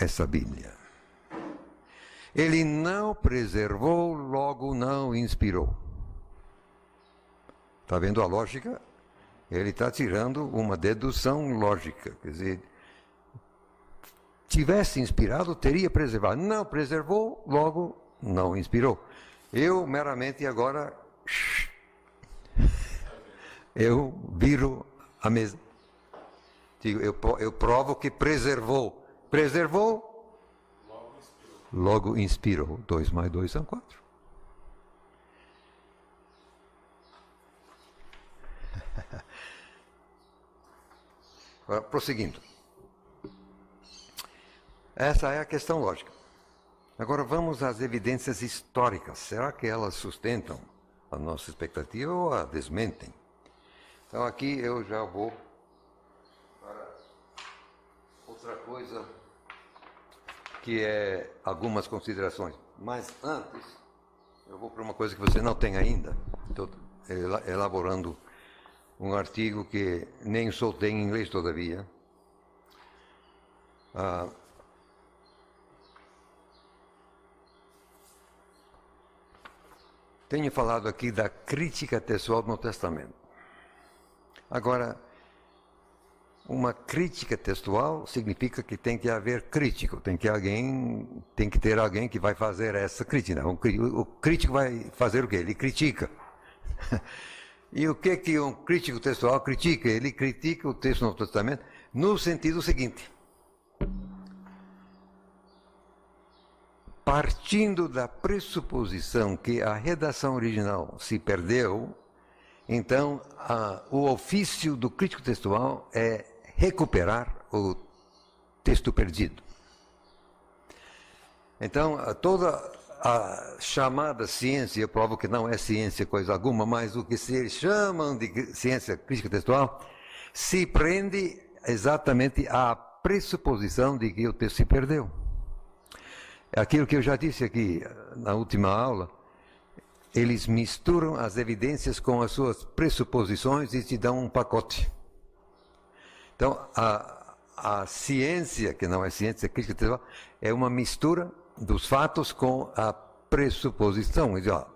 essa Bíblia. Ele não preservou, logo não inspirou. Está vendo a lógica? Ele está tirando uma dedução lógica. Quer dizer, tivesse inspirado, teria preservado. Não preservou, logo não inspirou. Eu meramente agora, eu viro a mesa. Digo, eu provo que preservou. Preservou, logo inspirou. 2 mais 2 são 4. Agora, prosseguindo. Essa é a questão lógica. Agora vamos às evidências históricas. Será que elas sustentam a nossa expectativa ou a desmentem? Então aqui eu já vou para outra coisa, que é algumas considerações. Mas antes, eu vou para uma coisa que você não tem ainda. Estou elaborando um artigo que nem soltei em inglês todavia. Tenho falado aqui da crítica textual no Testamento. Agora, uma crítica textual significa que tem que haver crítico, tem que ter alguém que vai fazer essa crítica. O crítico vai fazer o quê? Ele critica. E o que um crítico textual critica? Ele critica o texto do Novo Testamento no sentido seguinte: partindo da pressuposição que a redação original se perdeu, então o ofício do crítico textual é recuperar o texto perdido. Então, toda a chamada ciência, eu provo que não é ciência coisa alguma, mas o que se chamam de ciência crítica textual se prende exatamente à pressuposição de que o texto se perdeu. Aquilo que eu já disse aqui na última aula, eles misturam as evidências com as suas pressuposições e te dão um pacote. Então, a ciência, que não é ciência crítica textual, é uma mistura dos fatos com a pressuposição.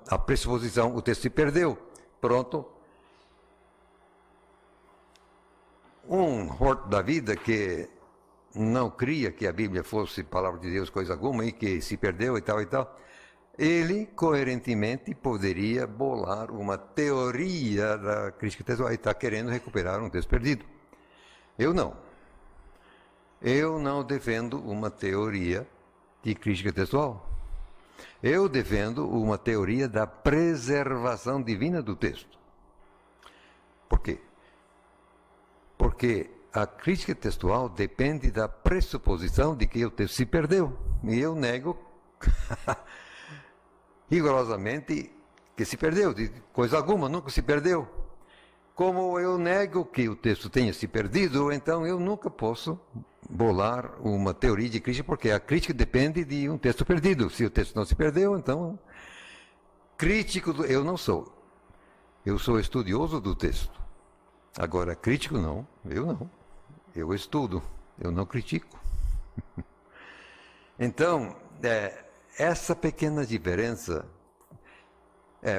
A pressuposição, o texto se perdeu. Pronto. Um Hort da vida que não cria que a Bíblia fosse palavra de Deus, coisa alguma, e que se perdeu e tal, ele, coerentemente, poderia bolar uma teoria da crítica textual e está querendo recuperar um texto perdido. Eu não. Eu não defendo uma teoria de crítica textual. Eu defendo uma teoria da preservação divina do texto. Por quê? Porque a crítica textual depende da pressuposição de que o texto se perdeu. E eu nego rigorosamente que se perdeu. De coisa alguma, nunca se perdeu. Como eu nego que o texto tenha se perdido, então eu nunca posso bolar uma teoria de crítica, porque a crítica depende de um texto perdido. Se o texto não se perdeu, então crítico eu não sou. Eu sou estudioso do texto. Agora, crítico não, eu não. Eu estudo, eu não critico. Então, essa pequena diferença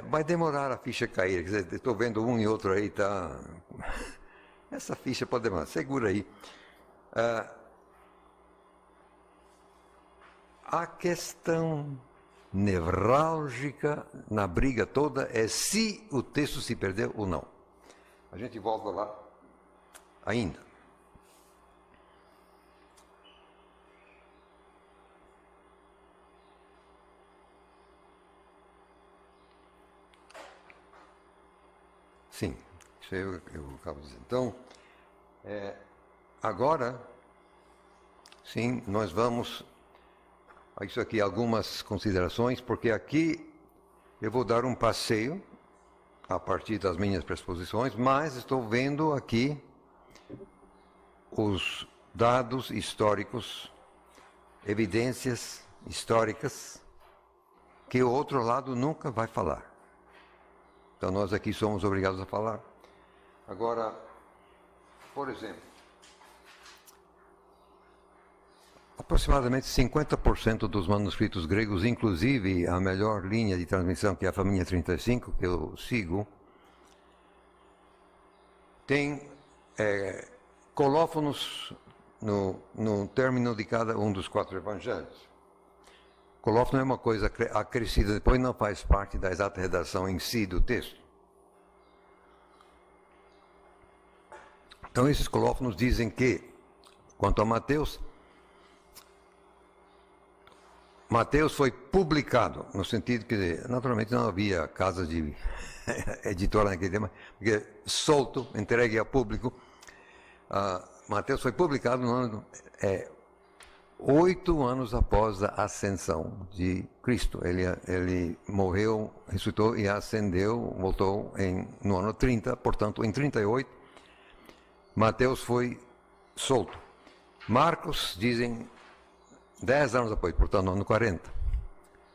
vai demorar a ficha cair. Quer dizer, estou vendo um e outro aí, tá? Essa ficha pode demorar, segura aí. A questão nevrálgica na briga toda é se o texto se perdeu ou não. A gente volta lá ainda. Sim, isso aí eu acabo dizendo. Então, agora, sim, nós vamos a isso aqui, algumas considerações, porque aqui eu vou dar um passeio a partir das minhas pressuposições, mas estou vendo aqui os dados históricos, evidências históricas, que o outro lado nunca vai falar. Então nós aqui somos obrigados a falar. Agora, por exemplo, a aproximadamente 50% dos manuscritos gregos, inclusive a melhor linha de transmissão, que é a família 35, que eu sigo, tem colófonos no término de cada um dos 4 evangelhos. Colófono é uma coisa acrescida, depois não faz parte da exata redação em si do texto. Então esses colófonos dizem que, quanto a Mateus foi publicado, no sentido que, naturalmente, não havia casa de editora naquele tempo, porque solto, entregue ao público. Mateus foi publicado no ano 8 anos após a ascensão de Cristo. Ele morreu, ressuscitou e ascendeu, voltou no ano 30, portanto, em 38, Mateus foi solto. Marcos dizem 10 anos após, portanto, no ano 40.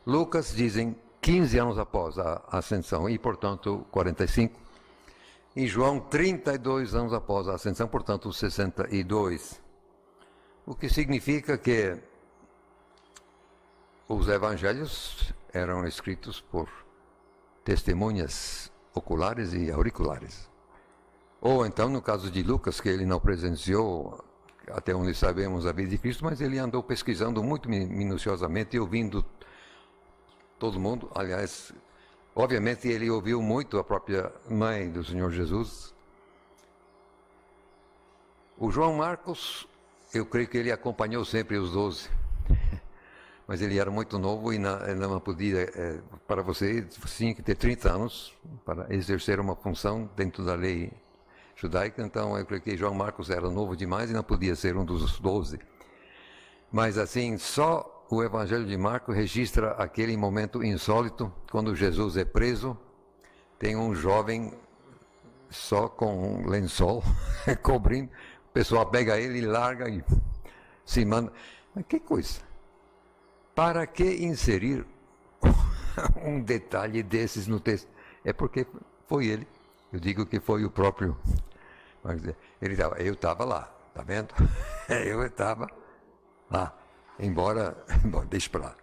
Lucas dizem 15 anos após a ascensão e, portanto, 45. E João 32 anos após a ascensão, portanto, 62. O que significa que os evangelhos eram escritos por testemunhas oculares e auriculares. Ou então, no caso de Lucas, que ele não presenciou, até onde sabemos, a vida de Cristo, mas ele andou pesquisando muito minuciosamente e ouvindo todo mundo. Aliás, obviamente ele ouviu muito a própria mãe do Senhor Jesus. O João Marcos, eu creio que ele acompanhou sempre os 12, mas ele era muito novo e não podia, para você, tinha que ter 30 anos para exercer uma função dentro da lei judaica. Então eu creio que João Marcos era novo demais e não podia ser um dos 12. Mas assim, só o Evangelho de Marcos registra aquele momento insólito, quando Jesus é preso, tem um jovem só com um lençol cobrindo, o pessoal pega ele e larga e se manda. Mas que coisa! Para que inserir um detalhe desses no texto? É porque foi ele. Eu digo que foi o próprio. Eu estava lá, tá vendo? Eu estava lá. Embora. Bom, deixa para lá.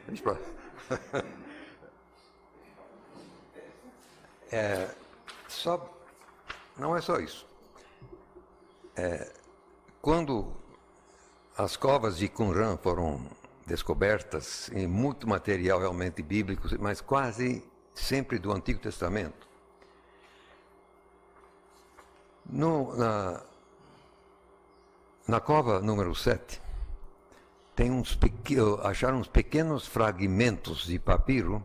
Deixa para lá. Não é só isso. Quando as covas de Qumran foram descobertas, e muito material realmente bíblico, mas quase sempre do Antigo Testamento, na cova número 7, acharam uns pequenos fragmentos de papiro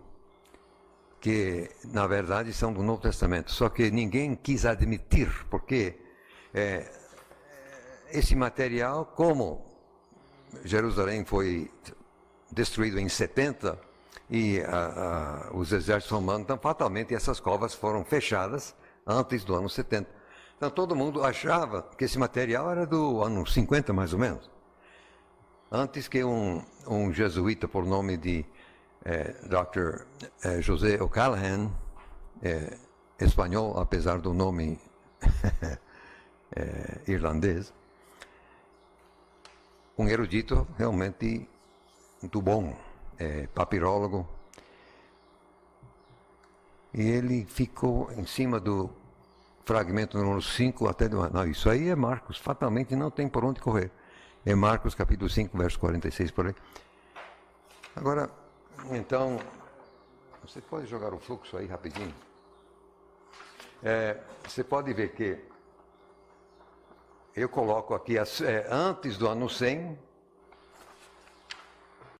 que, na verdade, são do Novo Testamento. Só que ninguém quis admitir, porque esse material, como Jerusalém foi destruído em 70 e os exércitos romanos, então fatalmente essas covas foram fechadas antes do ano 70. Então todo mundo achava que esse material era do ano 50 mais ou menos. Antes que um jesuíta por nome de Dr. José O'Callaghan, espanhol apesar do nome irlandês, um erudito realmente muito bom, papirólogo, e ele ficou em cima do fragmento número 5 até do... Não, isso aí é Marcos, fatalmente não tem por onde correr. É Marcos capítulo 5, verso 46 por aí. Agora, então, você pode jogar o fluxo aí rapidinho? Você pode ver que eu coloco aqui antes do ano 100,